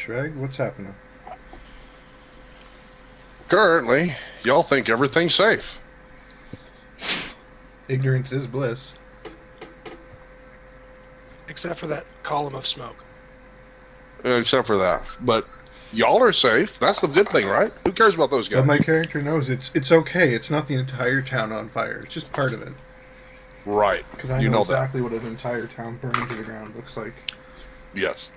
Sragg, what's happening? Currently, y'all think everything's safe. Ignorance is bliss. Except for that column of smoke. Except for that. But y'all are safe. That's the good thing, right? Who cares about those But guys? my character knows it's okay. It's not the entire town on fire. It's just part of it. Right. Because I You know know exactly what an entire town burning to the ground looks like. that. Yes.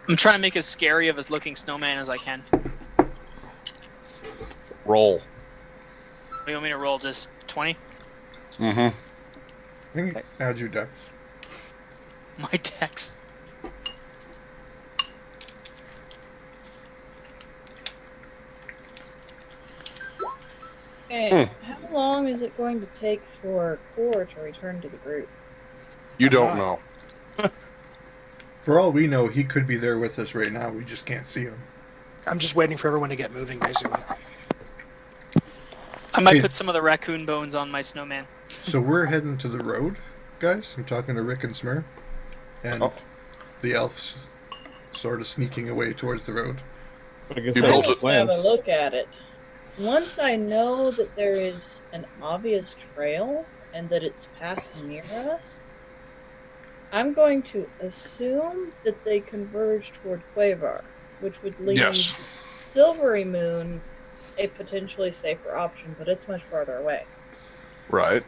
I'm trying to make as scary of a looking snowman as I can. Roll. What do you want me to roll? Just 20? Mm-hmm. I think add your dex. My dex. Okay, how long is it going to take for Core to return to the group? You don't know. For all we know, he could be there with us right now. We just can't see him. I'm just waiting for everyone to get moving, basically. I might Okay. put some of the raccoon bones on my snowman. So we're heading to the road, guys. I'm talking to Rick and Smurrrrh. And Oh. the elves sort of sneaking away towards the road. I guess You that built was the it. plan. Have a look at it. Once I know that there is an obvious trail and that it's passed near us, I'm going to assume that they converge toward Quavar, which would leave Yes. Silvery Moon a potentially safer option, but it's much farther away. Right.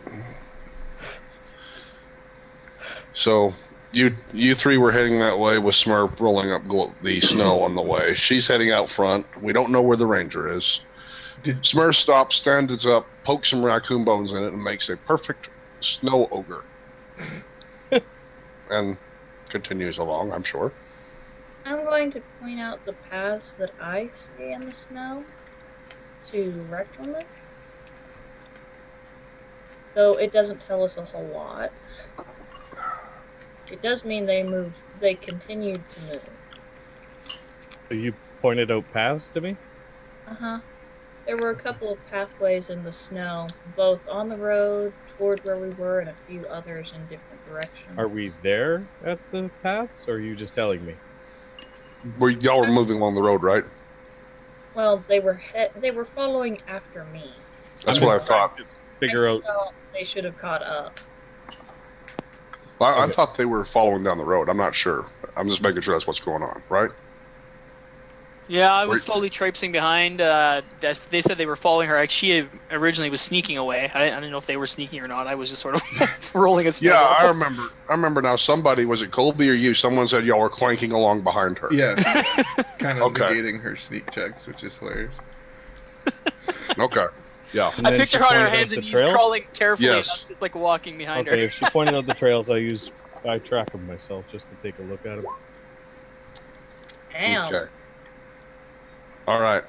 So you three were heading that way with Smurrrrh rolling up the snow on the way. She's heading out front. We don't know where the ranger is. Did Smurrrrh stops, stands up, pokes some raccoon bones in it, and makes a perfect snow ogre. And continues along, I'm sure. I'm going to point out the paths that I see in the snow to Riclamin. Though it doesn't tell us a whole lot. It does mean they continued to move. So you pointed out paths to me? Uh-huh. There were a couple of pathways in the snow, both on the road, toward where we were, and a few others in different directions. Are we there at the paths, or are you just telling me? Y'all were moving along the road, right? Well, they were following after me. That's So what I thought. Figure out. they should have caught up. I Okay. thought they were following down the road. I'm not sure. I'm just making sure that's what's going on, right? Yeah, I was Right. slowly traipsing behind. They said they were following her. She originally was sneaking away. I didn't know if they were sneaking or not. I was just sort of rolling a Yeah, snowball. I remember. I remember now. Somebody, was it Colby or you? Someone said y'all were clanking along behind her. yeah, kind of Okay. negating her sneak checks, which is hilarious. Okay. Yeah. And I then picture she her on her pointed out hands the and knees, trails? crawling carefully, Yes. and I'm just like walking behind Okay, her. if she pointed out the trails, I track them myself just to take a look at them. Damn. Okay. All right.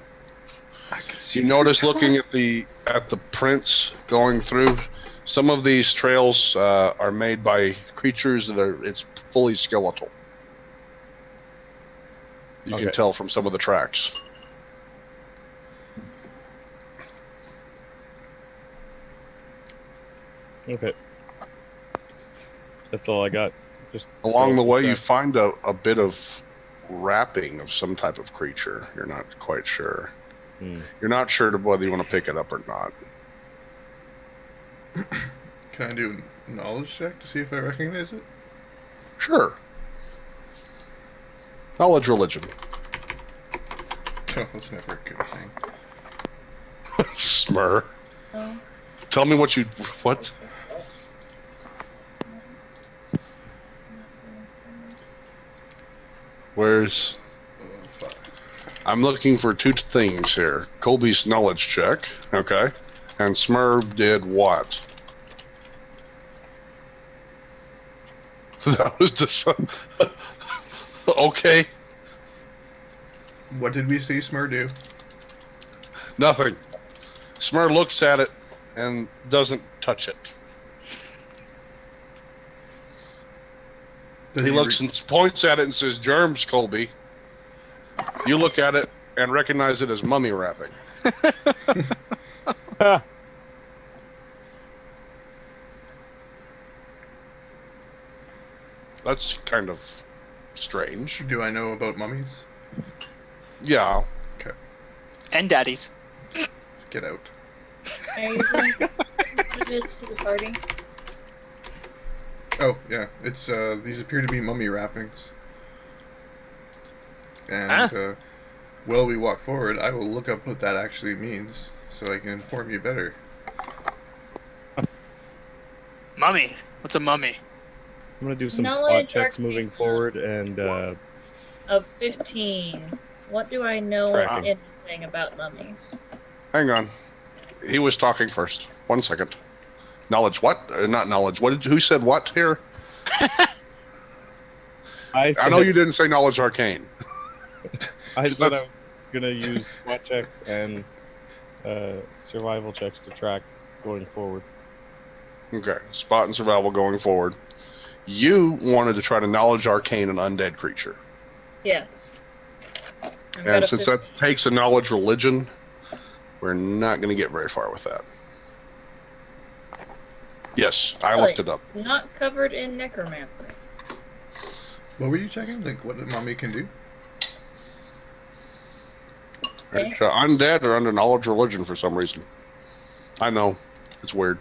I can see You notice looking at the prints going through. Some of these trails are made by creatures that are. It's fully skeletal. You can Okay. tell from some of the tracks. Okay. That's all I got. Just Along the skeleton way, you tracks. find a bit of wrapping of some type of creature. You're not quite sure. Hmm. You're not sure whether you want to pick it up or not. Can I do a knowledge check to see if I recognize it? Sure. Knowledge religion. Oh, that's never a good thing. Smurrrrh. Oh. Tell me what you. What? Where's. Oh, fuck. I'm looking for two things here. Colby's knowledge check, okay, and Smurrrrh did what? That was just okay. What did we see Smurrrrh do? Nothing. Smurrrrh looks at it and doesn't touch it. Does He looks and points at it and says, "Germs, Colby." You look at it and recognize it as mummy wrapping. Ah, That's kind of strange. Do I know about mummies? Yeah. And daddies. Get out. Are you going to introduce to the party? Oh, yeah. It's, these appear to be mummy wrappings. And, while we walk forward, I will look up what that actually means, so I can inform you better. Mummy. What's a mummy? I'm gonna do some Knowledge spot checks arcane moving forward, and Of 15. What do I know Tracking. anything about mummies? Hang on. He was talking first. 1 second. Knowledge what? Not knowledge. Who said what here? I know you didn't say knowledge arcane. I said that's- I'm gonna use spot checks and survival checks to track going forward. Okay. Spot and survival going forward. You wanted to try to knowledge arcane an undead creature. Yes. I've got And a since 15. that takes a knowledge religion, we're not going to get very far with that. Yes, I looked it up. It's not covered in necromancy. What were you checking? Like, what a mummy can do? Okay. It's, undead or under knowledge religion for some reason. I know. It's weird.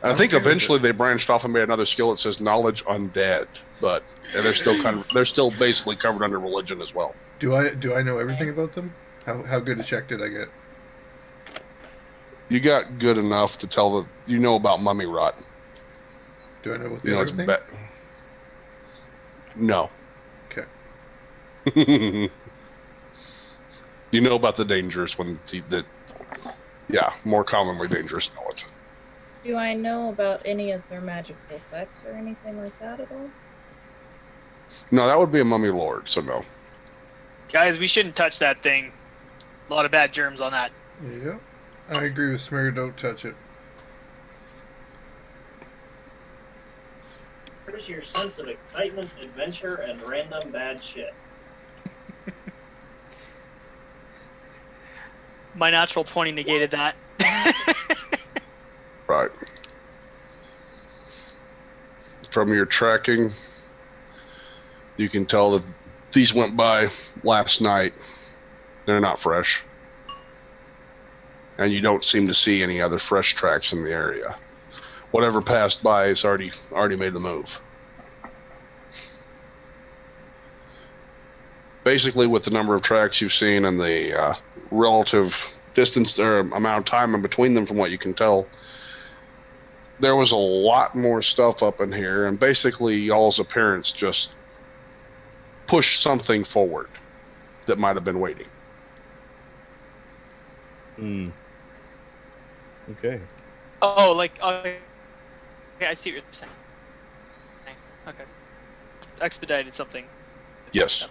And I think okay with eventually it. they branched off and made another skill that says knowledge undead, but they're still basically covered under religion as well. Do I know everything about them? How good a check did I get? You got good enough to tell that you know about mummy rot. Do I know what You the know, other it's thing? No. Okay. You know about the dangers more commonly dangerous knowledge. Do I know about any of their magical effects or anything like that at all? No, that would be a mummy lord, so no. Guys, we shouldn't touch that thing. A lot of bad germs on that. Yep. I agree with Smurrrrh. Don't touch it. Where's your sense of excitement, adventure, and random bad shit? My natural 20 negated that. Right. From your tracking, you can tell that these went by last night. They're not fresh. And you don't seem to see any other fresh tracks in the area. Whatever passed by has already made the move. Basically, with the number of tracks you've seen and the relative distance or amount of time in between them, from what you can tell, there was a lot more stuff up in here, and basically y'all's appearance just pushed something forward that might have been waiting. Okay. Oh, okay, I see what you're saying. Okay. Expedited something. Yes.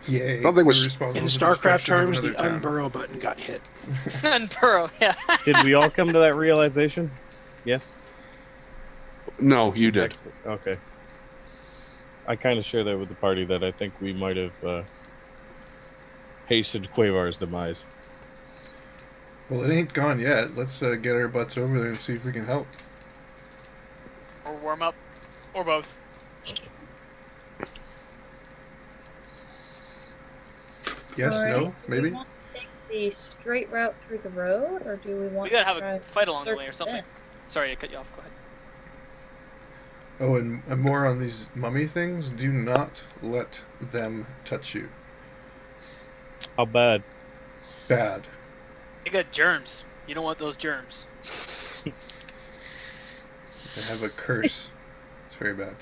Yay. Nothing was- we're responsible In for StarCraft destruction of terms, the another town. unburrow button got hit. And Burrow, yeah. Did we all come to that realization? Yes. No, you did. Okay. I kind of share that with the party that I think we might have hastened Quavar's demise. Well, it ain't gone yet. Let's get our butts over there and see if we can help. Or warm up. Or both. Yes, Alright, no, do maybe? we want to take the straight route through the road, or do we want We gotta have to try a fight along the way or circle something. in? Sorry, I cut you off. Go ahead. Oh, and more on these mummy things. Do not let them touch you. How bad? Bad. They got germs. You don't want those germs. They have a curse. It's very bad.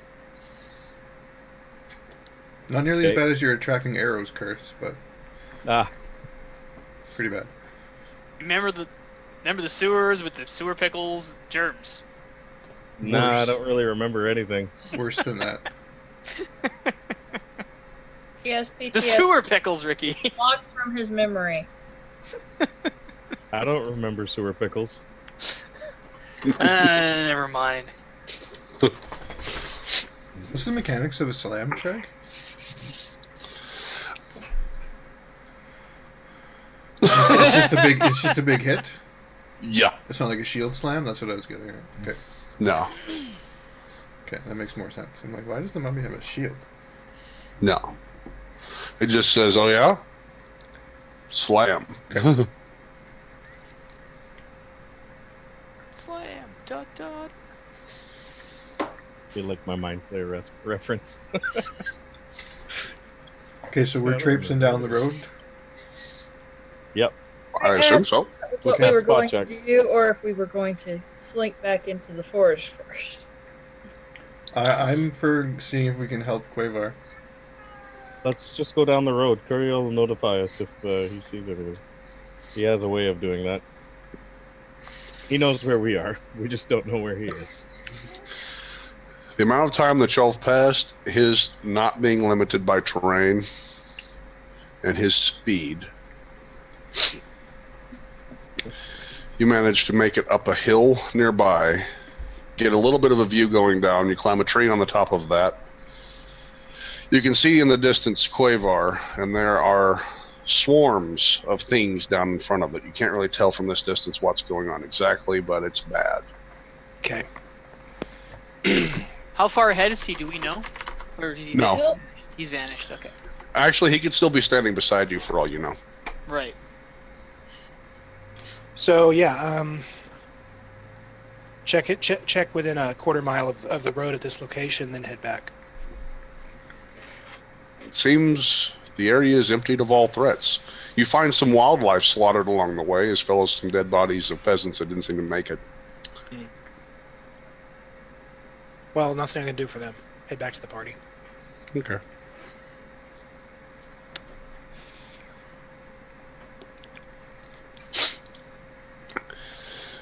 Not nearly as Okay. bad as your attracting arrows curse, but Ah, pretty bad. Remember the sewers with the sewer pickles? Germs. nah, I Worse. don't really remember anything. Worse than that. He has PTSD The sewer pickles, Ricky. blocked from his memory. I don't remember sewer pickles. Never mind. What's the mechanics of a slam check? It's just a big hit. Yeah. It's not like a shield slam. That's what I was getting at. Okay. No. Okay, that makes more sense. I'm like, why does the mummy have a shield? No. It just says, oh yeah? Slam. Slam. Dot dot. feel like my mind player reference. Okay, so we're traipsing down the road. Yep. I assume so. What Okay. we were Spot going check. to do, or if we were going to slink back into the forest first. I'm for seeing if we can help Quavar. Let's just go down the road. Curry will notify us if he sees anything. He has a way of doing that. He knows where we are. We just don't know where he is. The amount of time that y'all have passed, his not being limited by terrain and his speed, you manage to make it up a hill nearby, get a little bit of a view going down, you climb a tree on the top of that. You can see in the distance Quavar, and there are swarms of things down in front of it. You can't really tell from this distance what's going on exactly, but it's bad. Okay. How far ahead is he? Do we know? Or is he No. vanished? He's vanished. Okay. Actually, he could still be standing beside you for all you know. Right. So yeah, check within a quarter mile of the road at this location, then head back. It seems the area is emptied of all threats. You find some wildlife slaughtered along the way, as well as some dead bodies of peasants that didn't seem to make it. Well, nothing I can do for them. Head back to the party. Okay.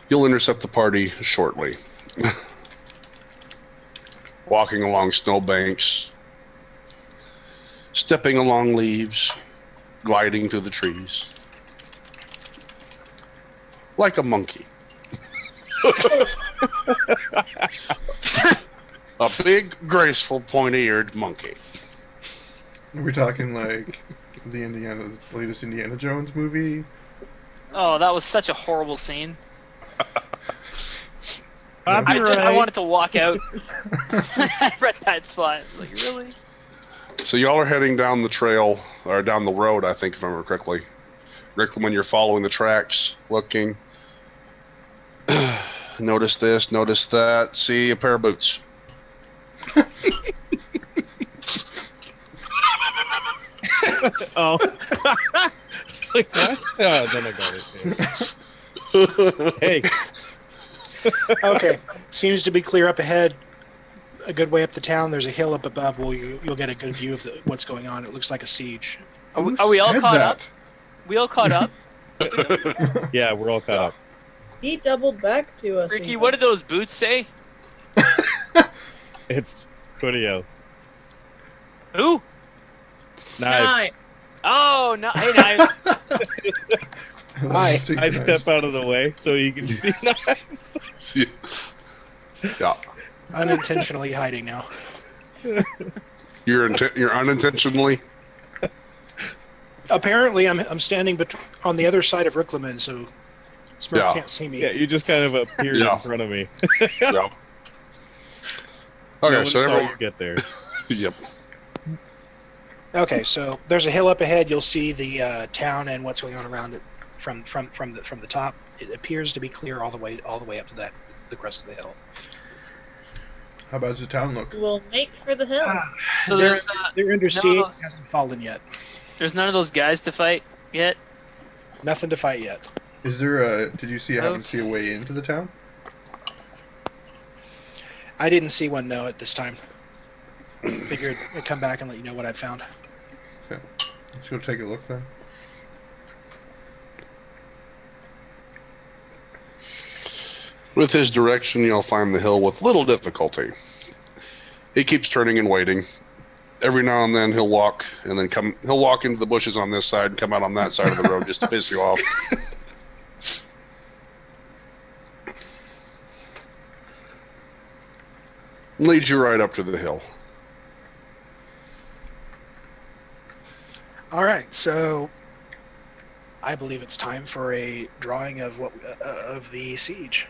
You'll intercept the party shortly. Walking along snowbanks, stepping along leaves, gliding through the trees. Like a monkey. A big, graceful, pointy-eared monkey. Are we talking like the latest Indiana Jones movie? Oh, that was such a horrible scene. No. I wanted to walk out. I read that spot. Like, really? So y'all are heading down the trail, or down the road, I think, if I remember correctly. Riclamin, you're following the tracks, looking. Notice this, notice that. See a pair of boots. Oh. It's like that? Oh, then I got it. Hey. Okay. Seems to be clear up ahead. A good way up the town. There's a hill up above where you'll get a good view of what's going on. It looks like a siege. Are Who we all said caught up? that? We all caught up? Yeah, we're all caught up. He doubled back to us. Ricky, even. what did those boots say? It's Codio. Who? Knives. Nine. Oh, no. Hey, Knives. Hi. I step out of the way so you can see knives. Yeah. Unintentionally hiding now. You're unintentionally. Apparently, I'm standing on the other side of Riclamin, so Smurrrrh Yeah. can't see me. Yeah, you just kind of appeared Yeah. in front of me. Yeah. No Okay, one so saw everyone. you get there. Yep. Okay, so there's a hill up ahead. You'll see the town and what's going on around it from the top. It appears to be clear all the way up to the crest of the hill. How bad does the town look? We'll make for the hill. So They're under siege. no- Hasn't fallen yet. there's none of those guys to fight yet? Nothing to fight yet. Is there a? Did you happen to see a way into the town? I didn't see one no at this time. Figured I'd come back and let you know what I'd found. Okay, let's go take a look then. With his direction, you'll find the hill with little difficulty. He keeps turning and waiting. Every now and then he'll walk and then come. He'll walk into the bushes on this side and come out on that side of the road just to piss you off. Leads you right up to the hill. All right, so I believe it's time for a drawing of of the siege.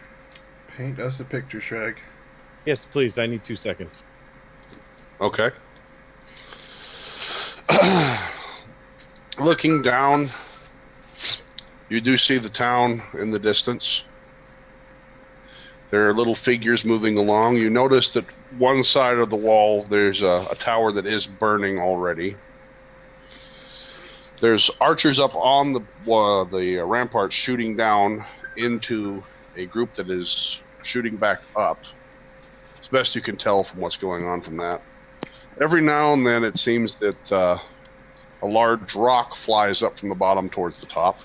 Paint us a picture, Shrag. Yes, please. I need 2 seconds. Okay. Looking down, you do see the town in the distance. There are little figures moving along. You notice that one side of the wall, there's a tower that is burning already. There's archers up on the ramparts shooting down into a group that is shooting back up. It's best you can tell from what's going on from that. Every now and then it seems that a large rock flies up from the bottom towards the top.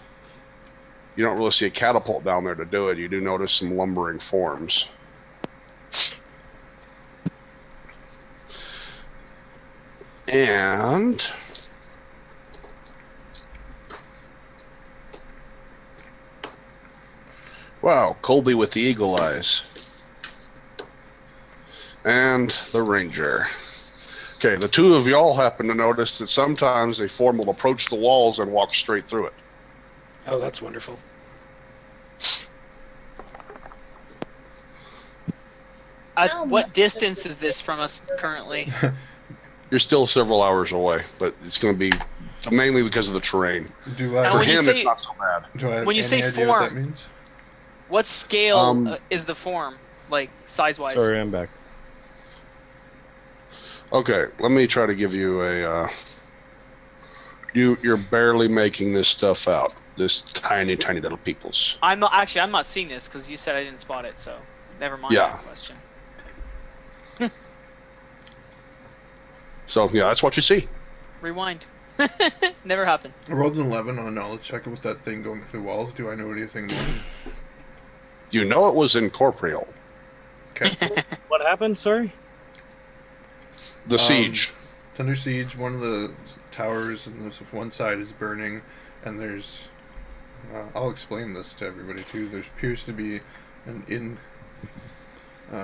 You don't really see a catapult down there to do it. You do notice some lumbering forms. And wow, Colby with the eagle eyes. And the ranger. Okay, the two of y'all happen to notice that sometimes a form will approach the walls and walk straight through it. Oh, that's wonderful. What distance is this from us currently? You're still several hours away, but it's going to be mainly because of the terrain. Do I, And For when you him, say- it's not so bad. do I have when you any say idea what that form- means? What scale is the form, like size-wise? Sorry, I'm back. Okay, let me try to give you a... You're barely making this stuff out. This tiny, tiny little peoples. I'm not seeing this because you said I didn't spot it, so never mind Yeah. that question. So, yeah, that's what you see. Rewind. Never happened. I rolled an 11 on a knowledge check with that thing going through walls. Do I know anything more? You know it was incorporeal. Okay. What happened? Sorry? The siege. It's under siege. One of the towers on this one side is burning, and there's... I'll explain this to everybody, too. There appears to be an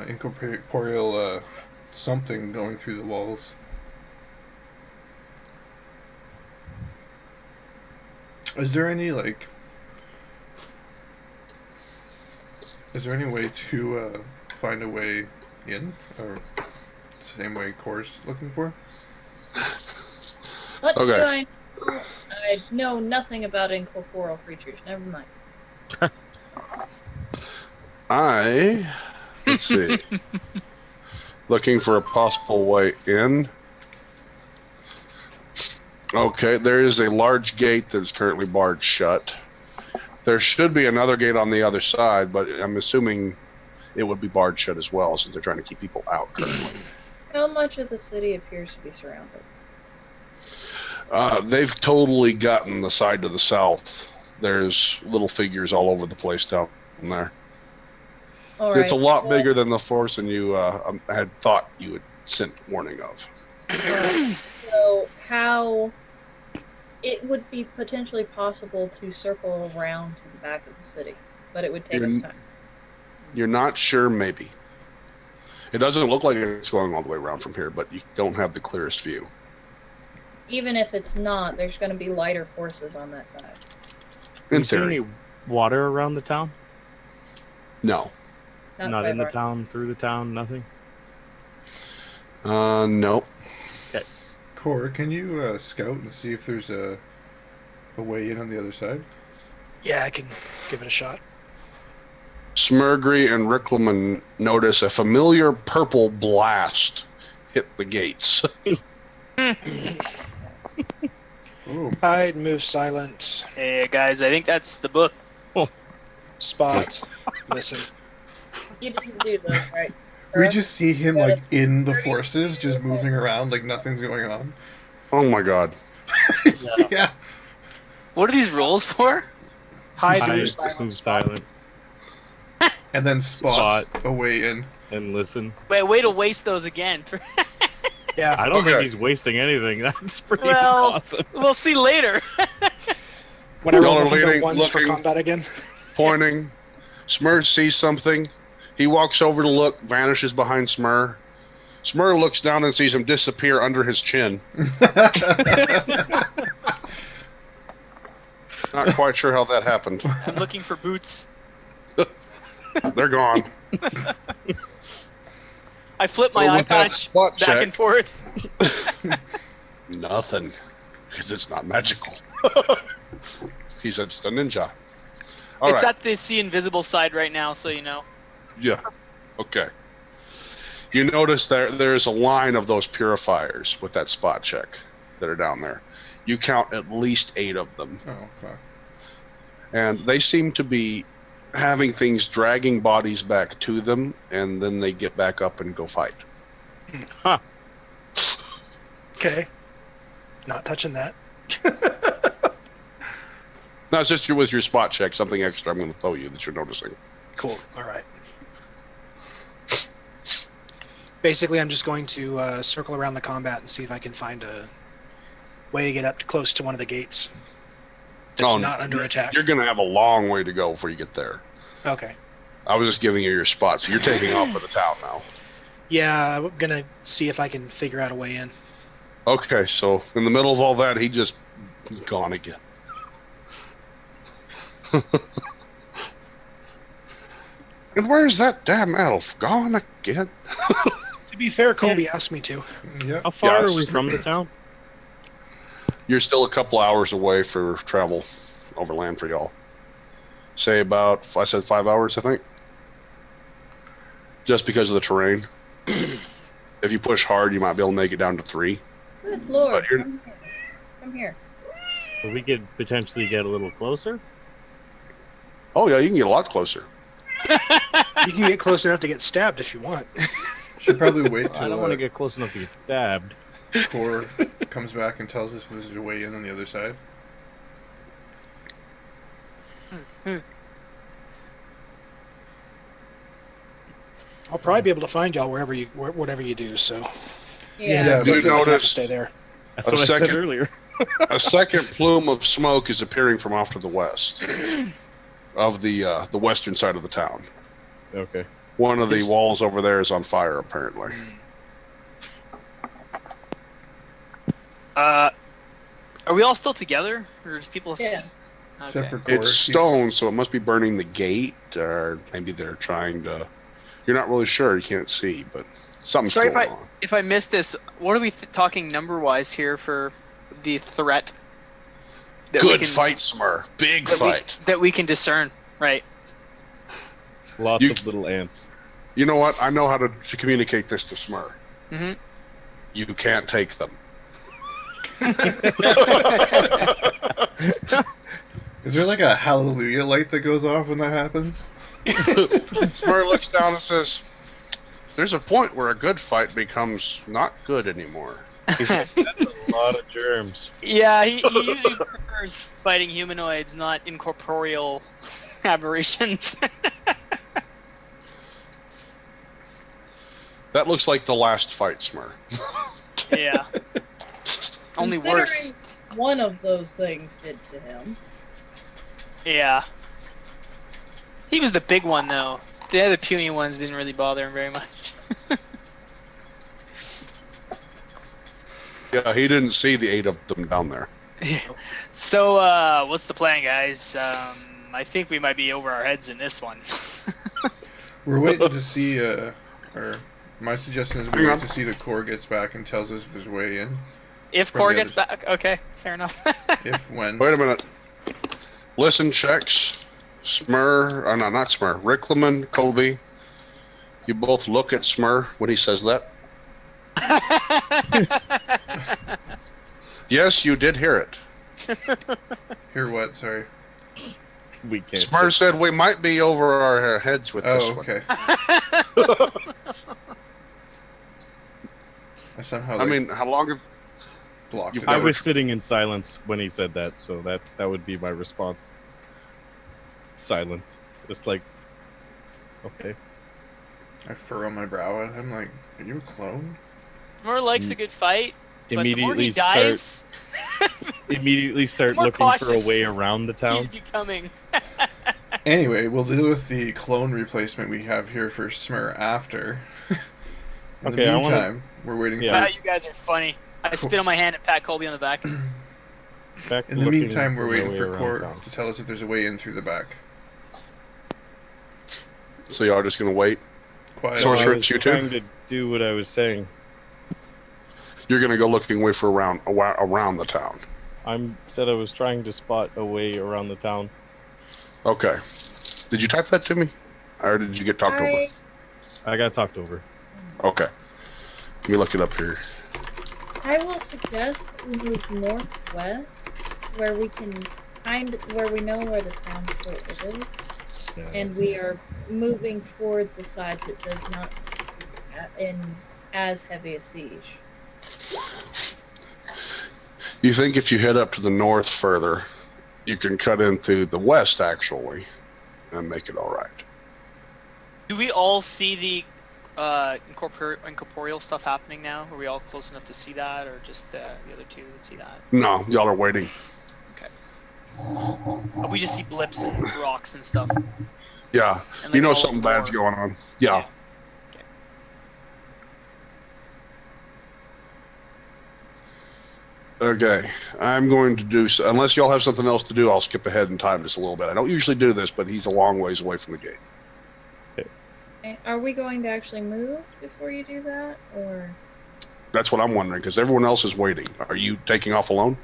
incorporeal something going through the walls. Is there any, like... Is there any way to find a way in? Or same way Core's looking for? What Okay. do I know? I know nothing about incorporeal creatures. Never mind. Let's see. Looking for a possible way in. Okay, there is a large gate that's currently barred shut. There should be another gate on the other side, but I'm assuming it would be barred shut as well, since they're trying to keep people out currently. How much of the city appears to be surrounded? They've totally gotten the side to the south. There's little figures all over the place down there. All It's a right, lot so- bigger than the force than you had thought you had sent warning of. So how it would be potentially possible to circle around to the back of the city, but it would take us time. You're not sure, maybe. It doesn't look like it's going all the way around from here, but you don't have the clearest view. Even if it's not, there's going to be lighter forces on that side. In You see theory, any water around the town? no. Not by in the bar- town, through the town, nothing? No. Core, can you scout and see if there's a way in on the other side? Yeah, I can give it a shot. Smurrrrh and Riclamin notice a familiar purple blast hit the gates. Oh, Hide, move, silent, Hey guys, I think that's the book. spot, listen. You didn't do those, right? we just see him like in the forces, just moving around like nothing's going on. Oh my god. Yeah. What are these rolls for? Hide, Hide, move, silent, move spot. silent, And then spot a way in. and listen. Wait, way to waste those again. Yeah. I don't think Okay. he's wasting anything. That's pretty Well, awesome. we'll see later. When I roll Y'all are nothing but leading, ones for looking. combat again. Pointing. Smurrrrh sees something. He walks over to look, vanishes behind Smurrrrh. Smurrrrh looks down and sees him disappear under his chin. Not quite sure how that happened. I'm looking for boots. They're gone. I flip my Well, eye with that patch spot back check- and forth. Nothing, because it's not magical. He's just a ninja. All It's right. at the see invisible side right now, so you know. Yeah. Okay. You notice there's a line of those purifiers with that spot check that are down there. You count at least 8 of them. Oh, fuck. And they seem to be having things dragging bodies back to them, and then they get back up and go fight. Huh. Okay. Not touching that. No, it's just with your spot check, something extra I'm going to tell you that you're noticing. Cool. All right. Basically, I'm just going to circle around the combat and see if I can find a way to get up close to one of the gates that's not under attack. You're going to have a long way to go before you get there. Okay. I was just giving you your spot, so you're taking off for the town now. Yeah, I'm going to see if I can figure out a way in. Okay, so in the middle of all that, he just gone again. And where's that damn elf? Gone again? To be fair, Colby asked me to. Yep. How far Yes. are we from the town? You're still a couple hours away for travel overland for y'all. Say about, I said 5 hours, I think. Just because of the terrain. If you push hard, you might be able to make it down to 3. Good lord. But you're- Come here. Come here. So we could potentially get a little closer. Oh, yeah, you can get a lot closer. You can get close enough to get stabbed if you want. Should probably wait I don't till want to get close enough to get stabbed. Core comes back and tells us if there's a way in on the other side. I'll probably be able to find y'all whatever you do. So Yeah. Yeah, but You you have to notice stay there. That's A what I said second. earlier. a second plume of smoke is appearing from off to the west of the western side of the town. Okay. One of the This- walls over there is on fire, apparently. Are we all still together, or do people? Yeah. Except Okay. for Core. It's stone, so it must be burning the gate, or maybe they're trying to. You're not really sure. You can't see, but something's Sorry going on. if I missed this. What are we talking number-wise here for the threat? that we Good can- fight, Smurrrrh. Big that we- fight. that we can discern, right? Lots You- of little ants. You know what? I know how to communicate this to Smurrrrh. Mm-hmm. You can't take them. Is there like a hallelujah light that goes off when that happens? Smurrrrh looks down and says, "There's a point where a good fight becomes not good anymore." A lot of germs. Yeah, he usually prefers fighting humanoids, not incorporeal aberrations. That looks like the last fight, Smurrrr. Yeah. Only worse. Considering one of those things did to him. Yeah. He was the big one, though. The other puny ones didn't really bother him very much. Yeah, he didn't see the 8 of them down there. So, what's the plan, guys? I think we might be over our heads in this one. We're waiting to see, or my suggestion is we Hang wait on. to see that Core gets back and tells us if there's a way in. If From Core the gets other back, okay, fair enough. If, when. Wait a minute. Listen checks. Smurrrrh, no, not Smurrrrh. Riclamin, Colby. You both look at Smurrrrh when he says that. Yes, you did hear it. Hear what? Sorry. We can't. Smurrrrh said we might be over our heads with this Oh, one. okay. I somehow, I like, mean, how long have blocked you've it I out. was sitting in silence when he said that, so that would be my response. Silence. Just like, okay. I furrow my brow at him like, are you a clone? More likes a good fight, but the more he Immediately dies, start More looking for a cautious. way around the town. he's becoming. Anyway, we'll deal with the clone replacement we have here for Smurrrrh after. In Okay, the I wanna- meantime, we're waiting Yeah. Ah, you guys are funny. I spit on my hand and pat Colby on the back. Back for... In the looking meantime, we're my waiting way for around Core town. to tell us if there's a way in through the back. So y'all just gonna wait? Quiet. Sorcerer, I was it's you two? trying to do what I was saying. You're going to go looking way for around the town. Said I was trying to spot a way around the town. Okay. Did you type that to me? Or did you get talked over? I got talked over. Okay. Let me look it up here. I will suggest that we move northwest, where we can where we know where the town still is, Yeah, and we are moving toward the side that does not seem to be in as heavy a siege. You think if you head up to the north further, you can cut in through the west, actually, and make it all right. Do we all see the incorporeal stuff happening now? Are we all close enough to see that, or just the other two that see that? No, y'all are waiting. We just see blips and rocks and stuff. Yeah. And You know all something roar. bad's going on. Yeah. Okay. I'm going to do... Unless y'all have something else to do, I'll skip ahead in time just a little bit. I don't usually do this, but he's a long ways away from the gate. Okay, are we going to actually move before you do that, or? That's what I'm wondering, because everyone else is waiting. Are you taking off alone?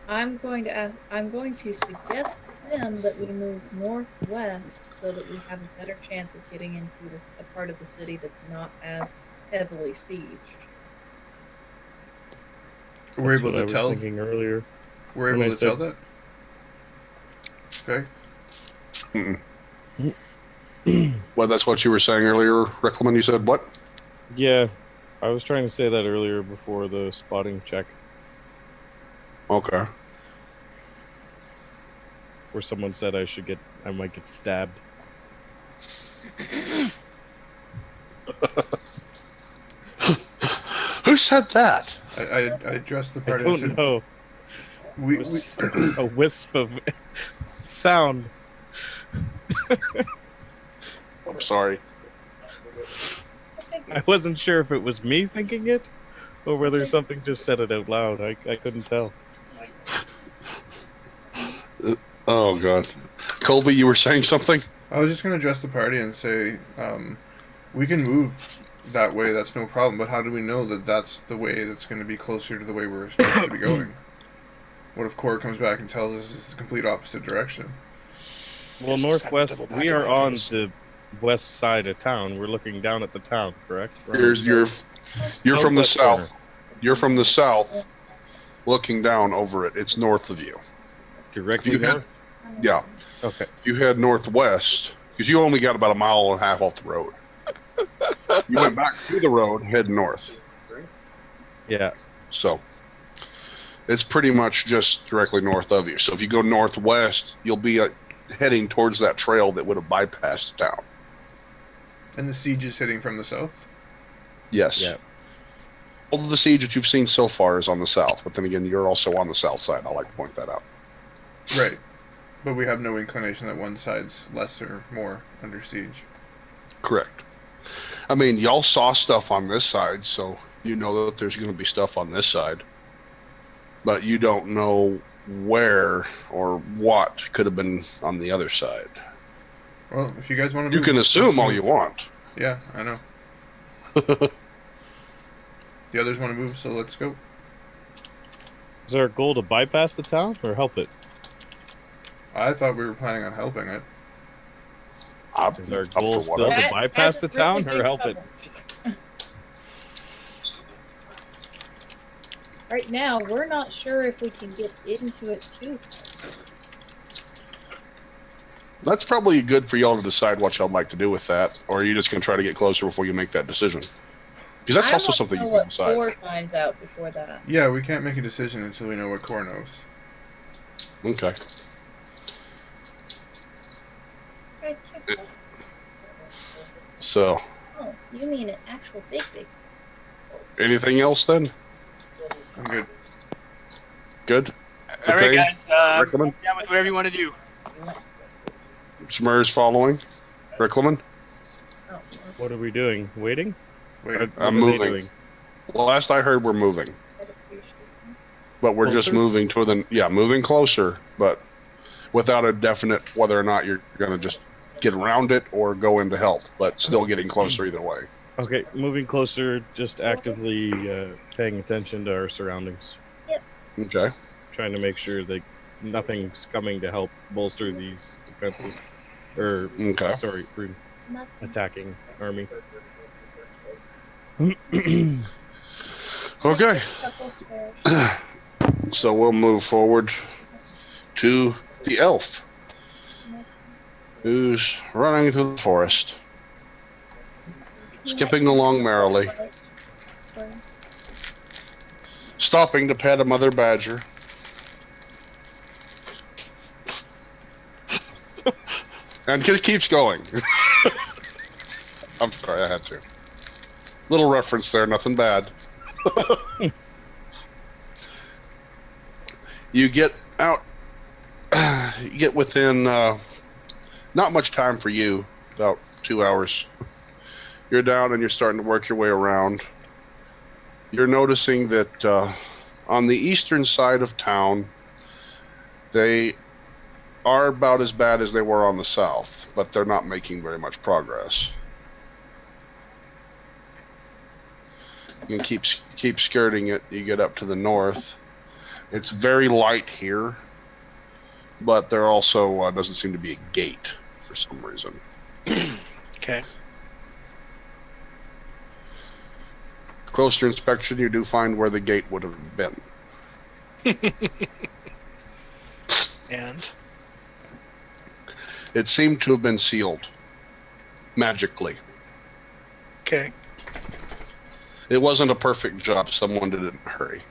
I'm going to suggest to them that we move northwest so that we have a better chance of getting into a part of the city that's not as heavily sieged. We're That's able what to I was tell. thinking earlier. We're when able I to said- tell that. Okay. Well, that's what you were saying earlier, Riclamin. You said what? Yeah, I was trying to say that earlier before the spotting check, Okay. where someone said I might get stabbed. Who said that? I addressed the I party. don't said, know. We, It was just a wisp of sound. I'm sorry. I wasn't sure if it was me thinking it, or whether something just said it out loud. I couldn't tell. Oh, God. Colby, you were saying something? I was just going to address the party and say, we can move that way, that's no problem, but how do we know that that's the way that's going to be closer to the way we're supposed to be going? What if Core comes back and tells us it's the complete opposite direction? Well, Just northwest, double we back are in on case. the west side of town. We're looking down at the town, correct? We're on the You're from the southwest south. corner. You're from the south, looking down over it. It's north of you. Directly You had- north? Yeah. Okay. If you head northwest, because you only got about a mile and a half off the road. You went back to the road, head north. Yeah. So it's pretty much just directly north of you. So if you go northwest, you'll be heading towards that trail that would have bypassed the town. And the siege is hitting from the south? Yes. Yeah. All of the siege that you've seen so far is on the south, but then again, you're also on the south side. I like to point that out. Right. But we have no inclination that one side's less or more under siege. Correct. I mean, y'all saw stuff on this side, so you know that there's going to be stuff on this side. But you don't know where or what could have been on the other side. Well, if you guys want to You move, can let's assume all move. you want. Yeah, I know. The others want to move, so let's go. Is our goal to bypass the town or help it? I thought we were planning on helping it. Is our Up for goal still whatever. to bypass the Hasn't really town or been help it? covered. Right now, we're not sure if we can get into it too. That's probably good for y'all to decide what y'all like to do with that, or are you just going to try to get closer before you make that decision? Because that's I also want something to you know can what decide. Thor finds out before that. Yeah, we can't make a decision until we know what Core knows. Okay. Right, check. So, Oh, you mean an actual big? anything else then? I'm good. Good? All right, Okay. guys. Riclamin? Yeah, with whatever you want to do. Smurrrrh's following. Riclamin? Oh, What are we doing? Waiting? Wait, What I'm are they moving. doing? Well, last I heard, we're moving. But we're just Closer? moving to moving closer, but without a definite whether or not you're going to just get around it or go in to help, but still getting closer either way. Okay, moving closer, just actively paying attention to our surroundings, Okay. trying to make sure that nothing's coming to help bolster these defenses. Or, Okay. sorry, Nothing. attacking army. Okay. Couple stairs. So we'll move forward to the elf, who's running through the forest, skipping along merrily, stopping to pet a mother badger. And just keeps going. I'm sorry, I had to. Little reference there, nothing bad. You get out, you get within not much time for you, about 2 hours. You're down and you're starting to work your way around. You're noticing that on the eastern side of town, they are about as bad as they were on the south, but they're not making very much progress. You keep skirting it. You get up to the north. It's very light here, but there also doesn't seem to be a gate for some reason. Okay. Closer inspection, you do find where the gate would have been. And It seemed to have been sealed magically. okay. It wasn't a perfect job. Someone did it in a hurry.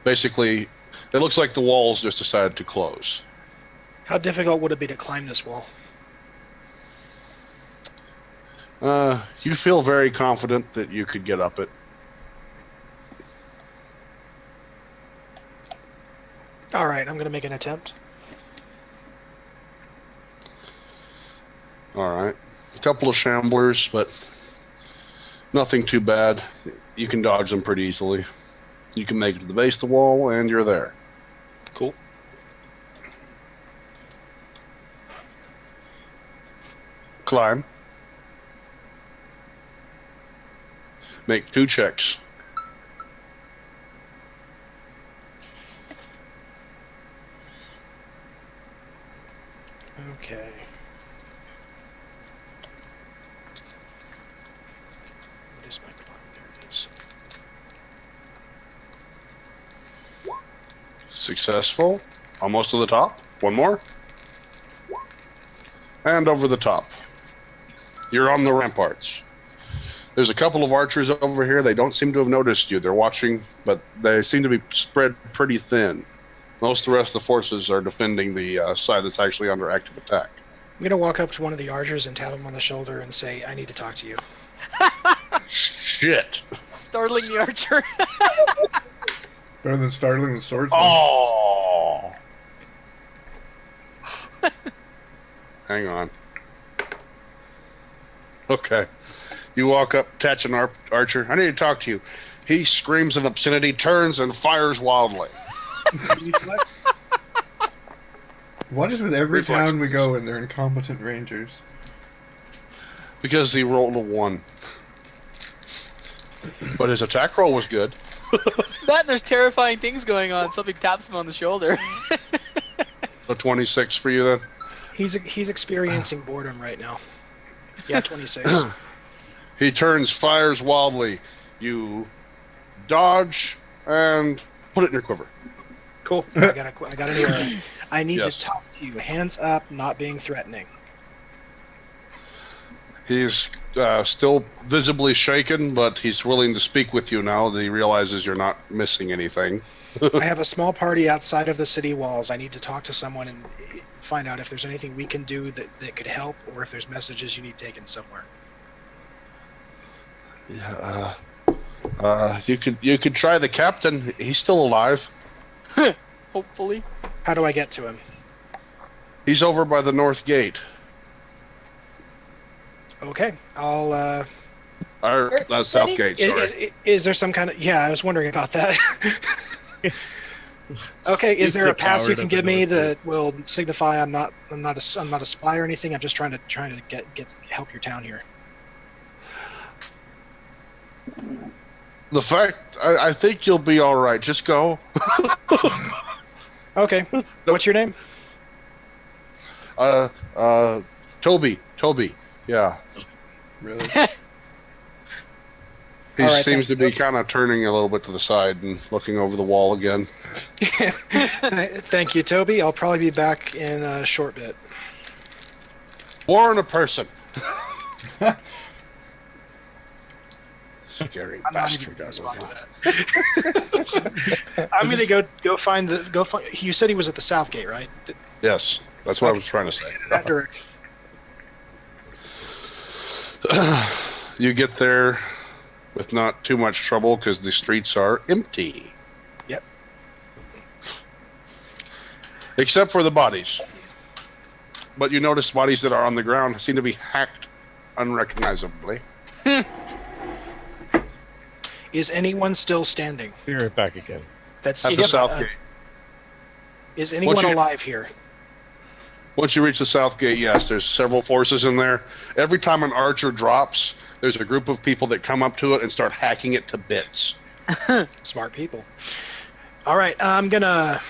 Basically, it looks like the walls just decided to close. How difficult would it be to climb this wall? You feel very confident that you could get up it. All right, I'm going to make an attempt. All right. A couple of shamblers, but nothing too bad. You can dodge them pretty easily. You can make it to the base of the wall, and you're there. Cool. Climb. Make 2 checks. Okay. What is my climb? There it is. Successful. Almost to the top. One more. And over the top. You're on the ramparts. There's a couple of archers over here. They don't seem to have noticed you. They're watching, but they seem to be spread pretty thin. Most of the rest of the forces are defending the side that's actually under active attack. I'm going to walk up to one of the archers and tap him on the shoulder and say, I need to talk to you. Shit. Startling the archer. Better than startling the swordsman. Oh. Hang on. Okay. You walk up, catch an archer. I need to talk to you. He screams an obscenity, turns, and fires wildly. What is with every Reflex. town we go in, they're incompetent rangers? Because he rolled a 1. But his attack roll was good. That and there's terrifying things going on. Something taps him on the shoulder. A 26 for you then? He's experiencing boredom right now. Yeah, 26. He turns, fires wildly. You dodge and put it in your quiver. Cool. I got an arrow. I need Yes. to talk to you. Hands up, not being threatening. He's still visibly shaken, but he's willing to speak with you now that he realizes you're not missing anything. I have a small party outside of the city walls. I need to talk to someone and find out if there's anything we can do that could help, or if there's messages you need taken somewhere. Yeah, you could try the captain. He's still alive. Hopefully. How do I get to him? He's over by the north gate. Okay, I'll. That's south gate. Sorry. Is there some kind of? Yeah, I was wondering about that. Okay, is He's there the a pass you coward can of the give me North Gate. that will signify I'm not a spy or anything? I'm just trying to get help your town here. The fact, I think you'll be all right. Just go. Okay. What's your name? Toby. Yeah. Really? He All right, seems thank to be kind of turning a little bit to the side and looking over the wall again. Thank you, Toby. I'll probably be back in a short bit. Warn a person. Scary I'm not even bastard. gonna respond to that. I'm gonna go find. You said he was at the South Gate, right? Yes, that's what I was trying to say. That direction. You get there with not too much trouble because the streets are empty. Yep. Except for the bodies. But you notice bodies that are on the ground seem to be hacked unrecognizably. Is anyone still standing? Be right back again. That's At the South Gate. Is anyone you- alive here? Once you reach the South Gate, yes, there's several forces in there. Every time an archer drops, there's a group of people that come up to it and start hacking it to bits. Smart people. All right, I'm gonna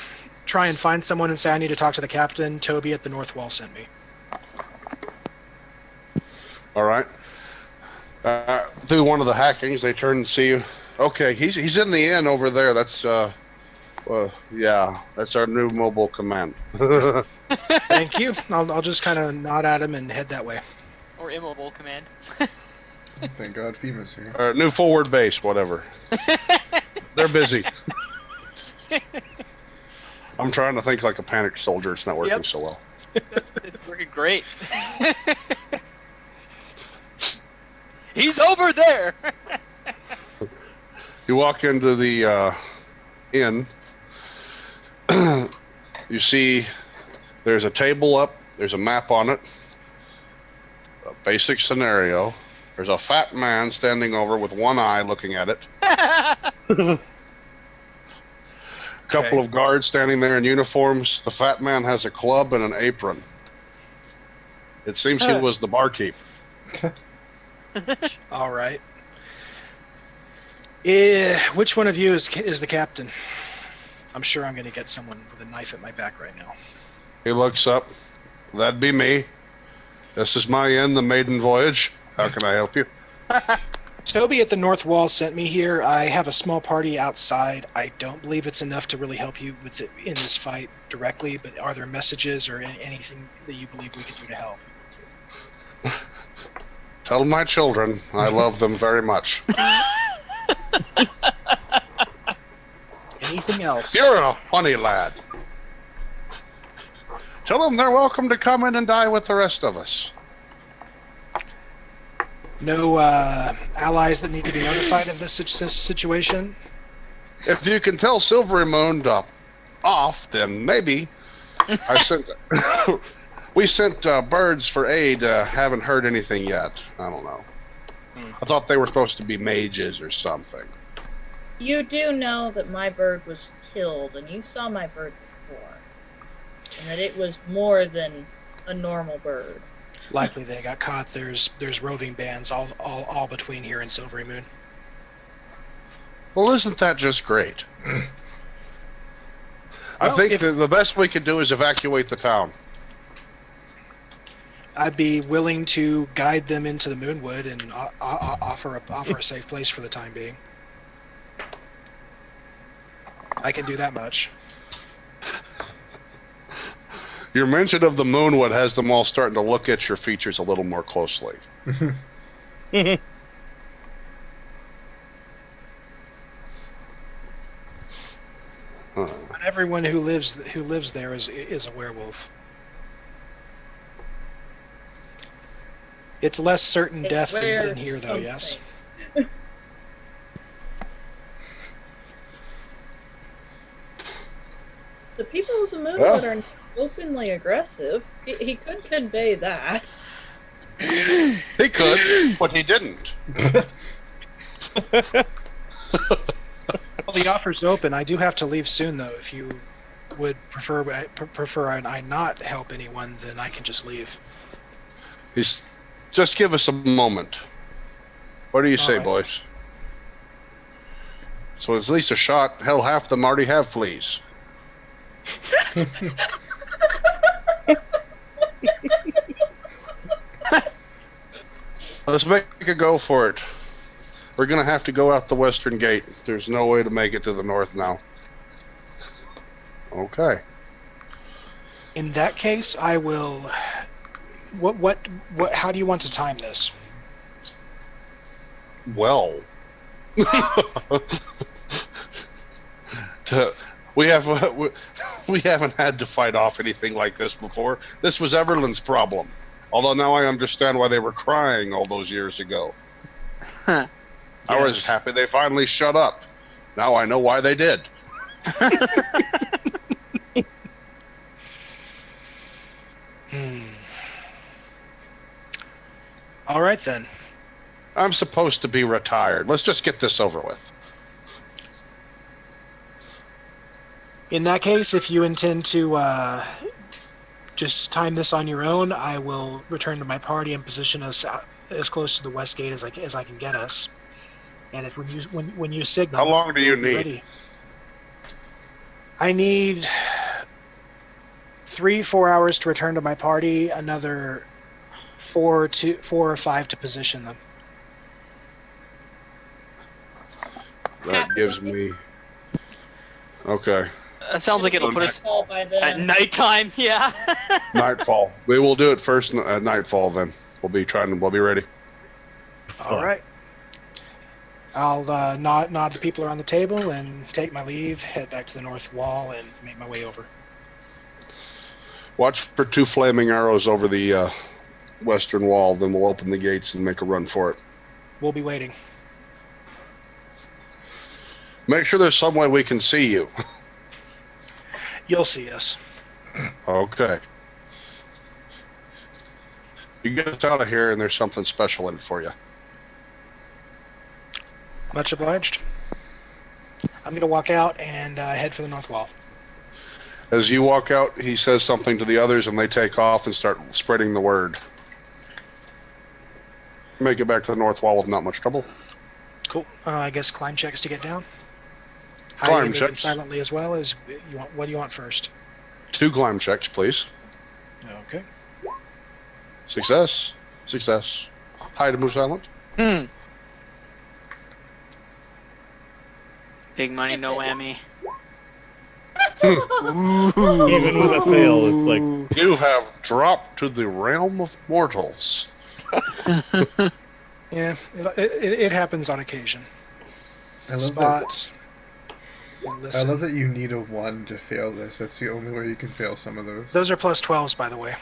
try and find someone and say I need to talk to the captain. Toby at the North Wall sent me. All right. Through one of the hackings, they turn and see you. Okay, he's in the inn over there. That's yeah, that's our new mobile command. Thank you. I'll just kind of nod at him and head that way. Or immobile command. Thank God FEMA's here. New forward base, whatever. They're busy. I'm trying to think like a panicked soldier. It's not working Yep. so well. It's working great. He's over there. You walk into the inn. You see there's a table up. There's a map on it. A basic scenario. There's a fat man standing over with one eye looking at it. A couple of guards standing there in uniforms. The fat man has a club and an apron. It seems he was the barkeep. All right. Which one of you is the captain? I'm sure I'm going to get someone with a knife at my back right now. He looks up. That'd be me. This is my inn, the maiden voyage. How can I help you? Toby at the North Wall sent me here. I have a small party outside. I don't believe it's enough to really help you with in this fight directly, but are there messages or anything that you believe we could do to help? Tell my children I love them very much. Anything else? You're a funny lad. Tell them they're welcome to come in and die with the rest of us. No allies that need to be notified of this situation? If you can tell Silvery Moon off, then maybe. We sent birds for aid. Haven't heard anything yet. I don't know. I thought they were supposed to be mages or something. You do know that my bird was killed, and you saw my bird before, and that it was more than a normal bird. Likely they got caught. There's roving bands all between here and Silvery Moon. Well, isn't that just great? I Well, think if- the best we could do is evacuate the town. I'd be willing to guide them into the Moonwood and offer a safe place for the time being. I can do that much. Your mention of the Moonwood has them all starting to look at your features a little more closely. Not everyone who lives there is a werewolf. It's less certain death than here, though. Yes. The people of the Moonwood are openly aggressive. He could convey that. He could, but he didn't. Well, the offer's open. I do have to leave soon, though. If you would prefer I not help anyone, then I can just leave. Just give us a moment. What do you say, right. boys? So it's at least a shot. Hell, half them already have fleas. Let's make a go for it. We're going to have to go out the western gate. There's no way to make it to the north now. Okay. In that case, I will. What? How do you want to time this? Well, we haven't had to fight off anything like this before. This was Everland's problem. Although now I understand why they were crying all those years ago. I was happy they finally shut up. Now I know why they did. All right, then. I'm supposed to be retired. Let's just get this over with. In that case, if you intend to just time this on your own, I will return to my party and position us as close to the west gate as I can get us. And if when you signal, how long do you we'll be need? ready. I need 3-4 hours to return to my party. Another 4 or 5 to position them. That gives me. Okay. That sounds like it'll put us Nightfall by then. at nighttime. Yeah. Nightfall. We will do it first at nightfall. Then we'll be ready. All right. I'll nod to people around the table and take my leave, head back to the north wall, and make my way over. Watch for 2 flaming arrows over the western wall. Then we'll open the gates and make a run for it. We'll be waiting. Make sure there's some way we can see you. You'll see us. Okay. You get us out of here, and there's something special in it for you. Much obliged. I'm going to walk out and head for the north wall. As you walk out, he says something to the others, and they take off and start spreading the word. Make it back to the north wall with not much trouble. Cool. I guess climb checks to get down. Climb Hiding checks. silently as well as you want. What do you want first? 2 climb checks, please. Okay. Success. Success. Hide and move silent. Big money, no whammy. Even with a fail, it's like You have dropped to the realm of mortals. Yeah, it happens on occasion. I love Spot. And I listen. love that you need a 1 to fail this. That's the only way you can fail some of those. Those are plus 12s, by the way.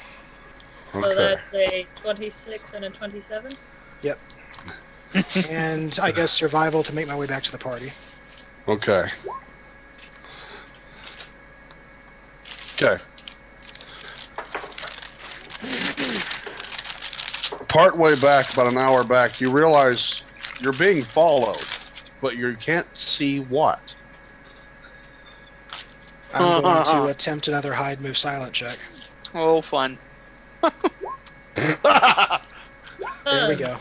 So Okay. that's a 26 and a 27? Yep. And I guess survival to make my way back to the party. Okay. Okay. Part way back, about an hour back, you realize you're being followed, but you can't see what. I'm going to attempt another hide, move, silent check. Oh, fun. There we go.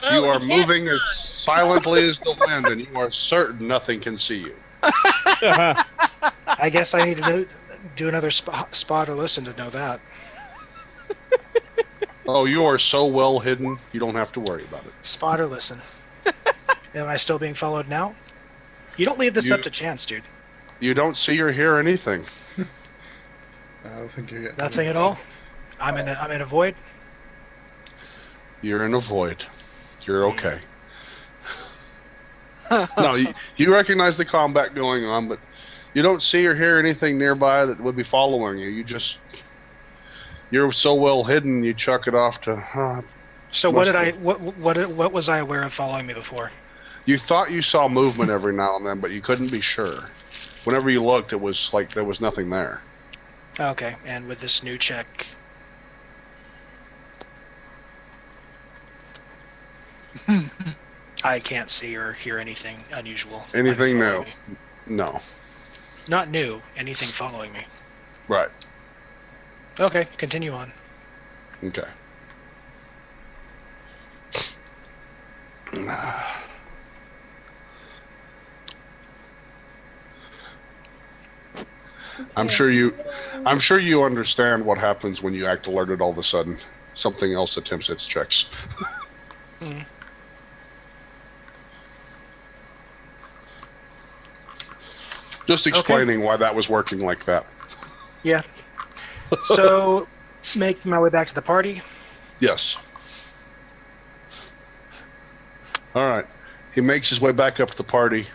Oh, You are can't moving as run. silently as the wind, and you are certain nothing can see you. I guess I need to do another spot or listen to know that. Oh, you are so well hidden, you don't have to worry about it. Spot or listen. Am I still being followed now? You don't leave this You- up to chance, dude. You don't see or hear anything. I don't think you're getting Nothing at all. I'm in a void. You're in a void. You're okay. No, you recognize the combat going on, but you don't see or hear anything nearby that would be following you. You're so well hidden, you chuck it off to. So what Must did what was I aware of following me before? You thought you saw movement every now and then, but you couldn't be sure. Whenever you looked, it was like there was nothing there. Okay, and with this new check, I can't see or hear anything unusual. Anything following new? me. No. Not new. Anything following me. Right. Okay, continue on. Okay. I'm sure you understand what happens when you act alerted all of a sudden. Something else attempts its checks. Hmm. Just explaining why that was working like that. Yeah. So, making my way back to the party. Yes. All right. He makes his way back up to the party.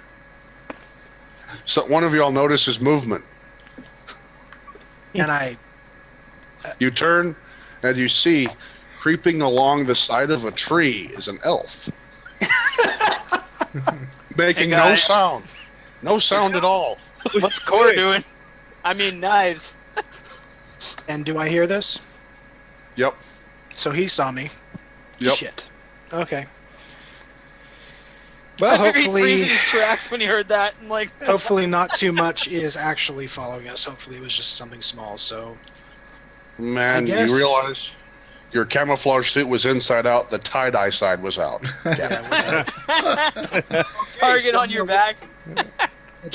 So one of y'all notices movement. And You turn and you see creeping along the side of a tree is an elf. Making Hey, no guys. sound. No sound at all. What's Core doing? I mean, knives. And do I hear this? Yep. So he saw me. Yep. Shit. Okay. Well, I figured he'd hopefully, freeze in his tracks when he heard that, and like, hopefully not too much is actually following us. Hopefully it was just something small. So Man, I guess- you realize your camouflage suit was inside out, the tie-dye side was out. yeah, target on your back. at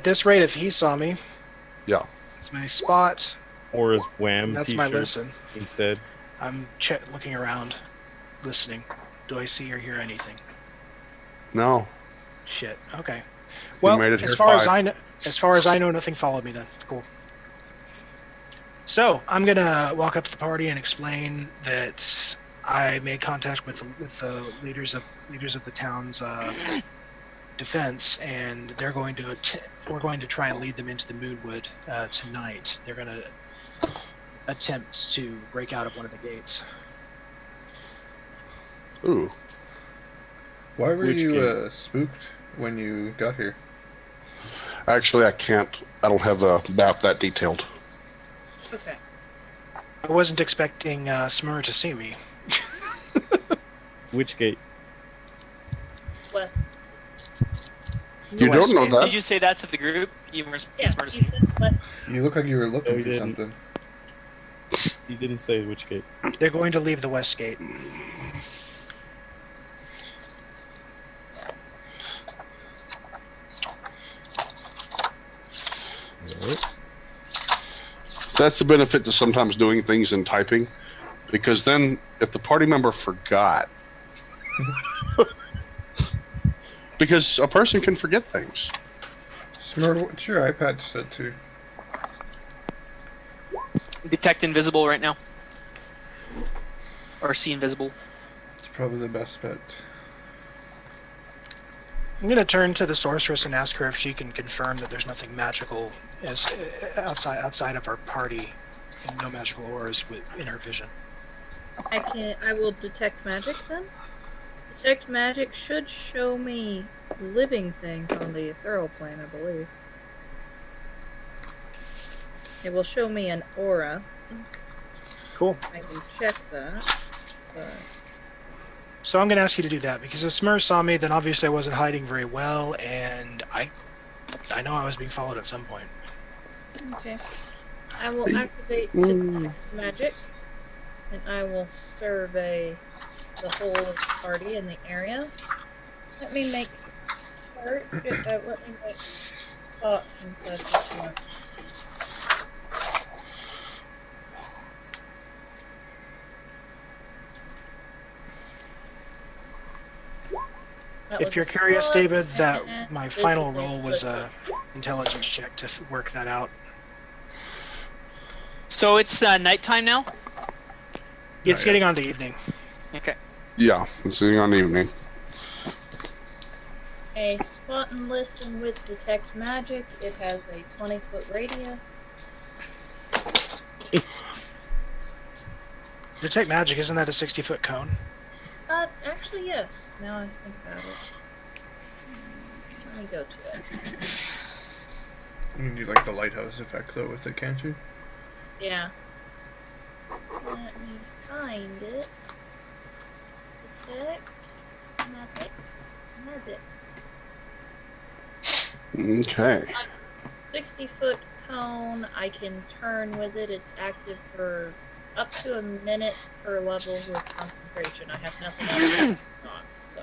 this rate, if he saw me, Yeah. it's my spot. Or his wham That's t-shirt my listen. instead. I'm looking around, listening. Do I see or hear anything? No. Shit. Okay. Well, made it as here far as fine. as far as I know, nothing followed me then. Cool. So I'm gonna walk up to the party and explain that I made contact with the leaders of the town's defense, and they're going to we're going to try and lead them into the Moonwood tonight. They're gonna attempt to break out of one of the gates. Ooh. Why were Which you spooked when you got here? Actually, I can't. I don't have the map that detailed. Okay. I wasn't expecting Smurrrrh to see me. Which gate? West. You West don't know Gate. that. Did you say that to the group? You were Yeah, smart he said west. You look like you were looking No, he for didn't. something. He didn't say which gate. They're going to leave the West Gate. Alright. That's the benefit to sometimes doing things in typing, because then if the party member forgot, because a person can forget things. Smurrrrh, what's your iPad set to? detect invisible right now, or see invisible. It's probably the best bet. I'm going to turn to the sorceress and ask her if she can confirm that there's nothing magical outside of our party, and no magical auras in her vision. I will detect magic then. Detect magic should show me living things on the ethereal plane, I believe. It will show me an aura. Cool. I can check that. But So I'm going to ask you to do that, because if Smurrrrh saw me, then obviously I wasn't hiding very well, and I know I was being followed at some point. okay. I will activate detect magic, and I will survey the whole party in the area. Let me make search. Let me make thoughts and such as well. That If was you're a curious, spot, David, that and my this final is a roll was listen. a intelligence check to work that out. So it's nighttime now. It's Not getting on to evening. Okay. Yeah, it's sitting on evening. A spot and listen with detect magic. It has a 20-foot radius. Detect magic, isn't that a 60-foot cone? Actually, yes. Now I think about it. Let me go to it. You can do like the lighthouse effect though with it, can't you? Yeah. Let me find it. Detect magics. Magics. Okay. 60-foot cone. I can turn with it. It's active for up to a minute per level with concentration. I have nothing else on, so.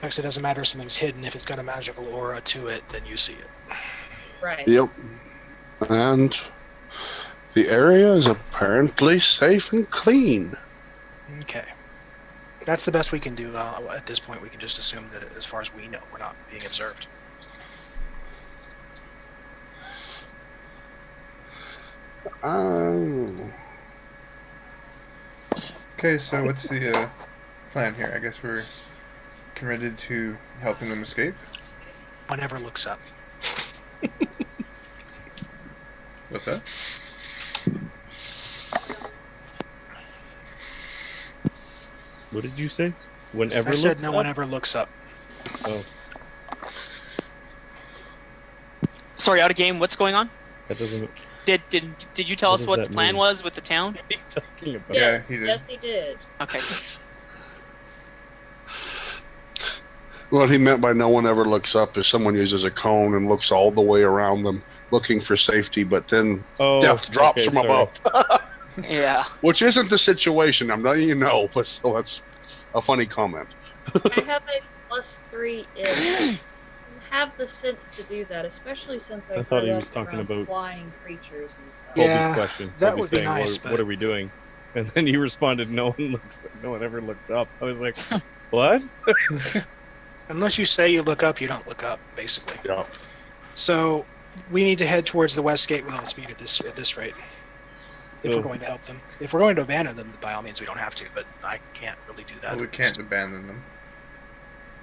Because it doesn't matter if something's hidden. If it's got a magical aura to it, then you see it. Right. Yep. And the area is apparently safe and clean. Okay. That's the best we can do at this point. We can just assume that as far as we know, we're not being observed. Oh. Okay, so what's the plan here? I guess we're committed to helping them escape. Whenever looks up. What's that? What did you say? Whenever I said looks no up? one ever looks up. Oh, Sorry, out of game. What's going on? that doesn't. Did you tell What us does what that the plan mean? was with the town? What are you talking about? Yeah, Yes, he did. yes, he did. Okay. What he meant by no one ever looks up is someone uses a cone and looks all the way around them, looking for safety, but then Oh, death drops okay, from sorry. above. Yeah. Which isn't the situation, I'm letting you know, but still, that's a funny comment. I have a +3 if have the sense to do that, especially since I I thought grew he up was talking around about flying creatures and stuff. Colby's Yeah, question. that Colby would be saying, nice, what but- are we doing? And then you responded, no one ever looks up. I was like, what? Unless you say you look up, you don't look up, basically. Yeah. So we need to head towards the west gate with all speed at this rate. If So- we're going to help them. If we're going to abandon them, by all means, we don't have to, but I can't really do that. Well, we can't abandon them.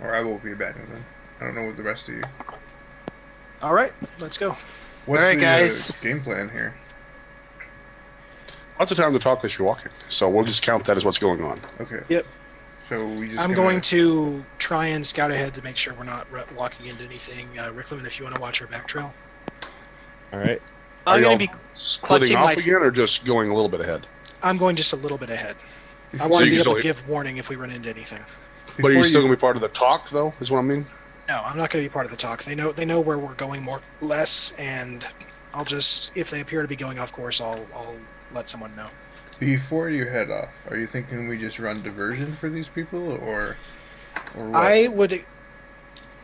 Or I won't be abandoning them. I don't know what the rest of you. All right, let's go. What's Alright, the guys. game plan here? Lots of time to talk as you're walking, so we'll just count that as what's going on. Okay. Yep. So we just. I'm going to try and scout ahead to make sure we're not walking into anything. Riclamin, if you want to watch our back trail. All right. I'm Are gonna y'all be splitting clutching off my- again, or just going a little bit ahead? I'm going just a little bit ahead. I Before want to you be can able to still- give warning if we run into anything. But are you before still going to be part of the talk, though? Is what I mean. No, I'm not going to be part of the talk. They know where we're going more or less, and I'll just, if they appear to be going off course, I'll let someone know. Before you head off, are you thinking we just run diversion for these people, or what? I would.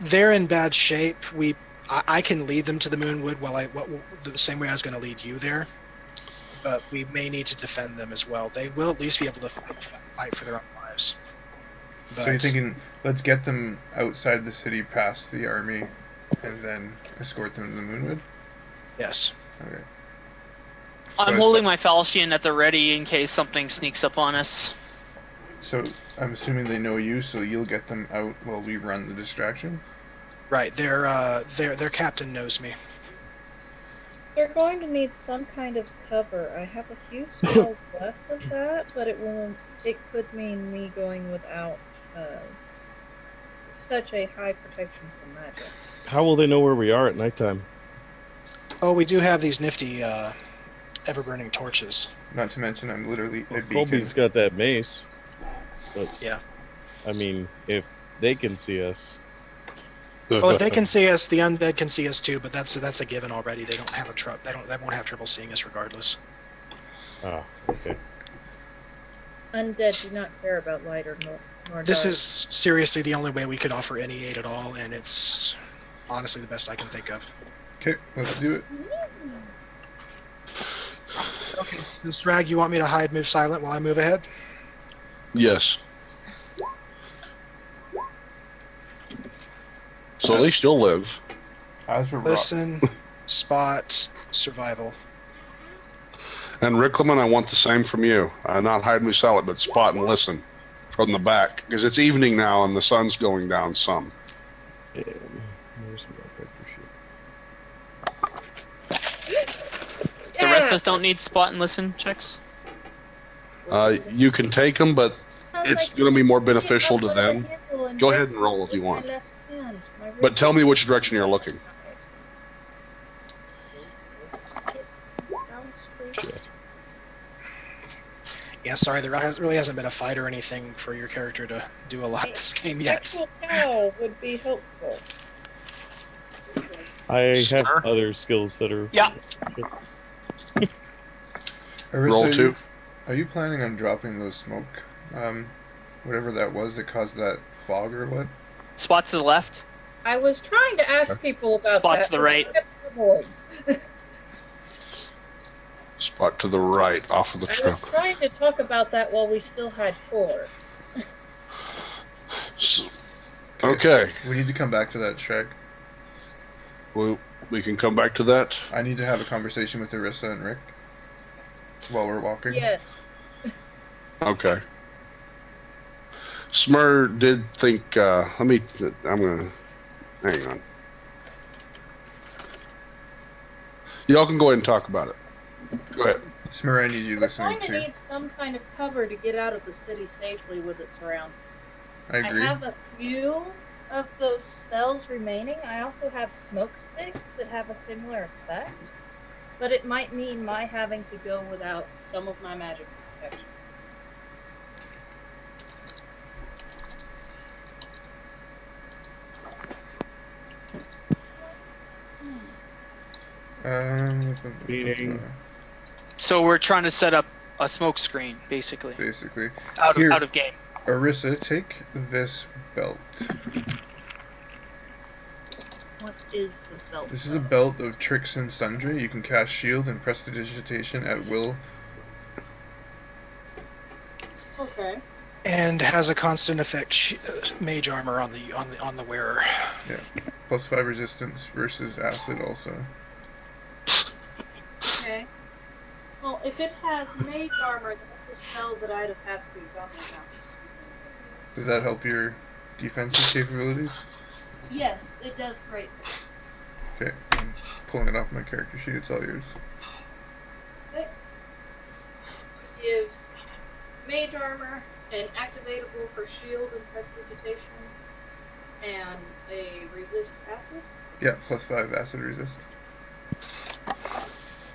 They're in bad shape. I can lead them to the Moonwood the same way I was going to lead you there, but we may need to defend them as well. They will at least be able to fight for their own lives. So you're thinking, let's get them outside the city past the army, and then escort them to the Moonwood? Yes. Okay. I'm holding my falchion at the ready in case something sneaks up on us. So I'm assuming they know you, so you'll get them out while we run the distraction? Right. Their captain knows me. They're going to need some kind of cover. I have a few spells left of that, but it could mean me going without such a high protection from magic. How will they know where we are at nighttime? Oh, we do have these nifty ever-burning torches. Not to mention, I'm literally a beacon. Colby's got that mace. But, Yeah. I mean, if they can see us. Well, if they can see us, the undead can see us too. But that's a given already. They don't have they won't have trouble seeing us regardless. Oh, okay. Undead do not care about light or nor This dark. is seriously the only way we could offer any aid at all, and it's honestly the best I can think of. Okay, let's do it. Okay, so Sragg, you want me to hide, move silent while I move ahead? Yes. So at least you'll live. As for Rock, Listen, spot, survival. And Riclamin, I want the same from you. Not hide me salad, but spot and listen from the back. Because it's evening now and the sun's going down some. Yeah. Where's my character sheet? The rest of us don't need spot and listen checks. You can take them, but it's going to be more beneficial to them. Go ahead and roll if you want. But tell me which direction you're looking. Shit. Yeah, sorry, there really hasn't been a fight or anything for your character to do a lot this game yet. Actual cow would be helpful. I have Smurrrrh? other skills that are. Yeah. Erisa, Roll 2. Are you planning on dropping those smoke, whatever that was that caused that fog or what? Spot to the left. I was trying to ask people about Spot that. to the right. Spot to the right, off of the I was truck. trying to talk about that while we still had 4. Okay. We need to come back to that, Shrek. We can come back to that. I need to have a conversation with Erisa and Rick while we're walking. Yes. Okay. Smurrrrh did think, I'm gonna, hang on. Y'all can go ahead and talk about it. Go ahead. Smurrrrh, I need you We're listening going to too. need some kind of cover to get out of the city safely with its surroundings. I agree. I have a few of those spells remaining. I also have smoke sticks that have a similar effect, but it might mean my having to go without some of my magic protections. Meaning? So we're trying to set up a smoke screen, basically, Basically. out Here. of game. Erisa, take this belt. What is the belt? This is a belt of tricks and sundry. You can cast shield and prestidigitation at will. Okay. And has a constant effect mage armor on the wearer. +5 resistance versus acid also. Okay. Well, if it has mage armor, that's a spell that I'd have had to be talking about. Does that help your defensive capabilities? Yes, it does great. Okay, I'm pulling it off my character sheet. It's all yours. Okay. Gives mage armor, and activatable for shield and prestidigitation, and a resist acid. Yeah, +5 acid resist.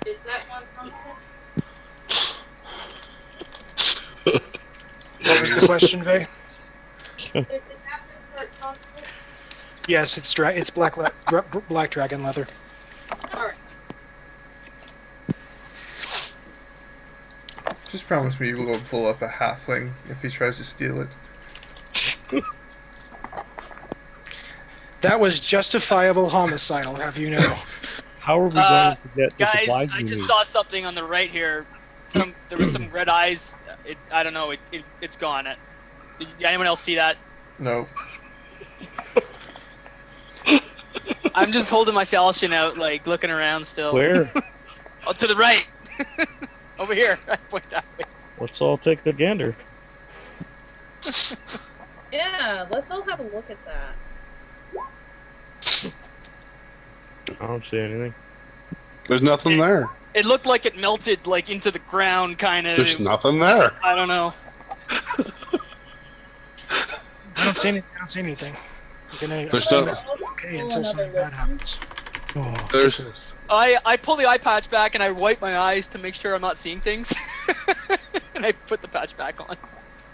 Is that one constant? What was the question, Vay? Is the acid part constant? Yes, it's black dragon leather. Alright. Just promise me you will go pull up a halfling if he tries to steal it. That was justifiable homicidal, have you know? How are we going to get the Guys, supplies I we just need? saw something on the right here. There was some red eyes. I don't know. It's gone. Did anyone else see that? No. I'm just holding my falchion out, like looking around still. Where? Oh, to the right. Over here. I point that way. Let's all take a gander. Yeah, let's all have a look at that. I don't see anything. There's nothing there. It looked like it melted like into the ground, kind of. There's nothing there. I don't know. I don't see anything. You're gonna There's assume no- it's okay until something bad happens. There's I pull the eye patch back and I wipe my eyes to make sure I'm not seeing things, and I put the patch back on.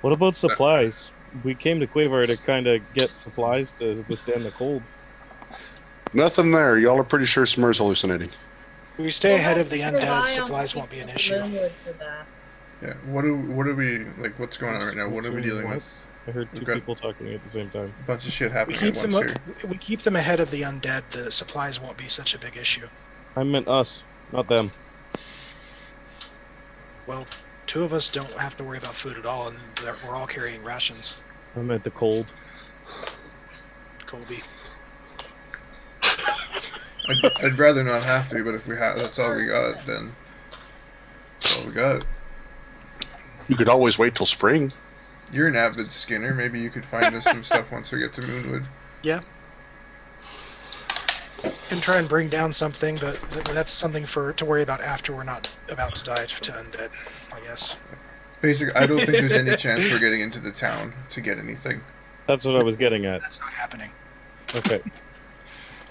What about supplies? We came to Quavar to kind of get supplies to withstand the cold. nothing there. Y'all are pretty sure Smurrrrh's hallucinating. We stay ahead of the Rely undead, on supplies the won't be an people issue. of Moonwood for that. Yeah. What are we like? What's going on right now? What are we dealing with? I heard two We've got- people talking at the same time. A bunch of shit We happening keep at them once here. we keep them ahead of the undead. The supplies won't be such a big issue. I meant us, not them. Well, 2 of us don't have to worry about food at all, and we're all carrying rations. I meant the cold. Colby. I'd rather not have to, but if we have, that's all we got. Then that's all we got. You could always wait till spring. You're an avid skinner. Maybe you could find us some stuff once we get to Moonwood. Yeah. Can try and bring down something, but that's something to worry about after we're not about to die to undead, I guess. Basically, I don't think there's any chance we're getting into the town to get anything. That's what I was getting at. That's not happening. Okay.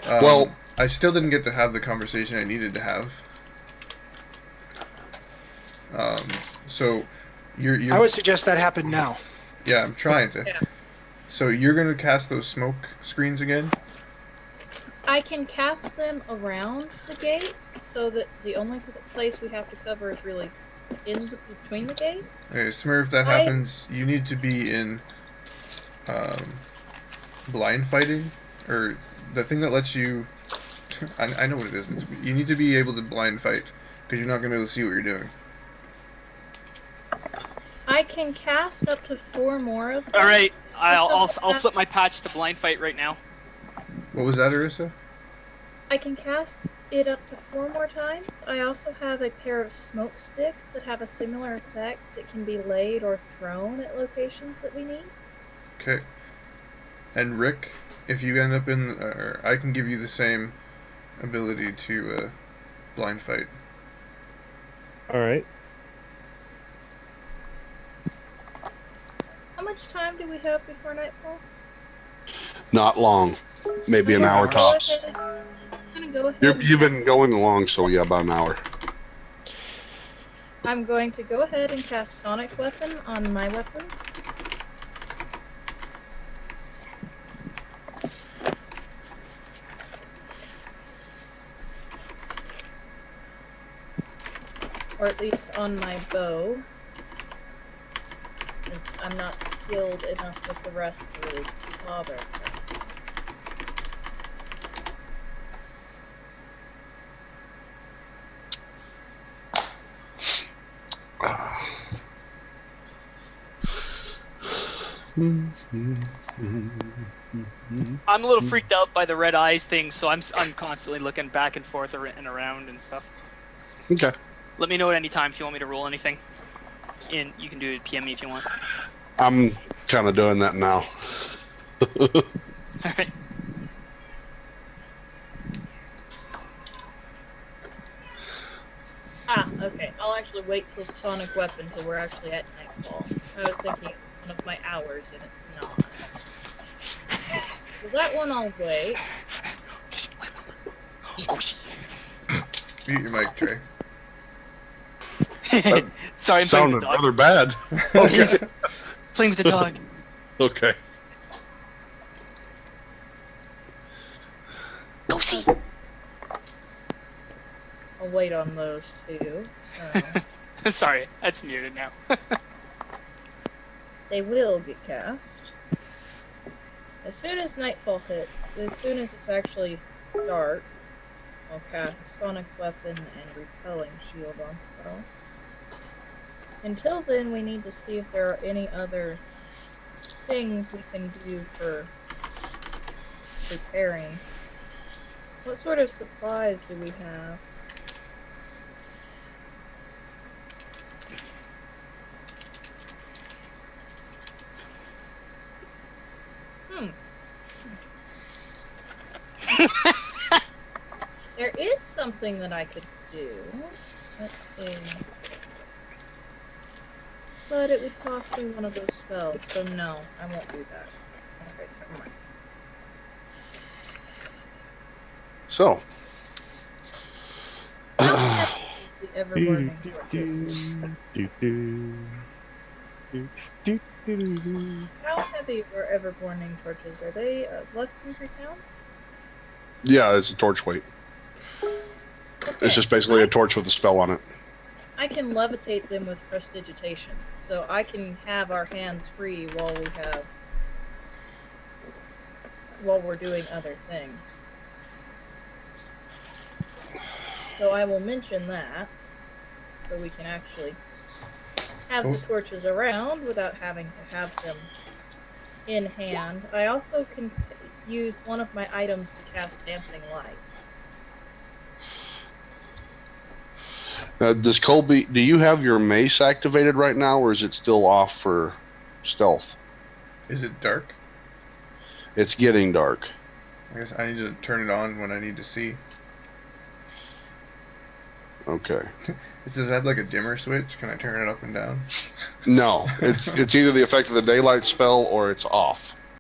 Well- I still didn't get to have the conversation I needed to have. So, You're I would suggest that happen now. yeah, I'm trying to. Yeah. So you're gonna cast those smoke screens again? I can cast them around the gate so that the only place we have to cover is really between the gate. Okay, Smurrrrh, if that happens, you need to be in um, blind fighting, or the thing that lets you. I know what it is. You need to be able to blind fight because you're not gonna be able to see what you're doing. I can cast up to 4 more of them. All right, I'll flip my patch to blind fight right now. What was that, Erisa? I can cast it up to 4 more times. I also have a pair of smoke sticks that have a similar effect that can be laid or thrown at locations that we need. Okay. And Rick, if you end up in, I can give you the same ability to blind fight. All right. How much time do we have before nightfall? Not long. Maybe an hour tops. I'm gonna go ahead. You've been going along, so yeah, about an hour. I'm going to go ahead and cast Sonic Weapon on my weapon. Or at least on my bow. Since I'm not skilled enough with the rest to really bother. I'm a little freaked out by the red eyes thing, so I'm constantly looking back and forth and around and stuff. Okay. Let me know at any time if you want me to roll anything. And you can do it PM me if you want. I'm kind of doing that now. Alright. Okay. I'll actually wait till Sonic Weapon till we're actually at nightfall. I was thinking it's one of my hours, and it's not. So that one I'll wait. Mute your mic, Trey. Sorry, I'm playing Sounded with the dog. rather bad. Okay. Playing with the dog. Okay. Go see. I'll wait on those two. So Sorry, that's muted now. they will get cast. As soon as nightfall hits, as soon as it's actually dark, I'll cast Sonic Weapon and Repelling Shield on spell. Until then, we need to see if there are any other things we can do for preparing. What sort of supplies do we have? There is something that I could do. Let's see. But it would cost me one of those spells, so no, I won't do that. Okay, never mind. So. How heavy is the ever-burning torches? How heavy are ever-burning torches? Are they less than 3 pounds? Yeah, it's a torch weight. Okay. It's just basically a torch with a spell on it. I can levitate them with prestidigitation, so I can have our hands free while we're doing other things. So I will mention that, so we can actually have the torches around without having to have them in hand. I also can use one of my items to cast Dancing Lights. Does Colby, do you have your mace activated right now, or is it still off for stealth? Is it dark? It's getting dark. I guess I need to turn it on when I need to see. Okay. Does it have like a dimmer switch? Can I turn it up and down? No, it's either the effect of the daylight spell or it's off.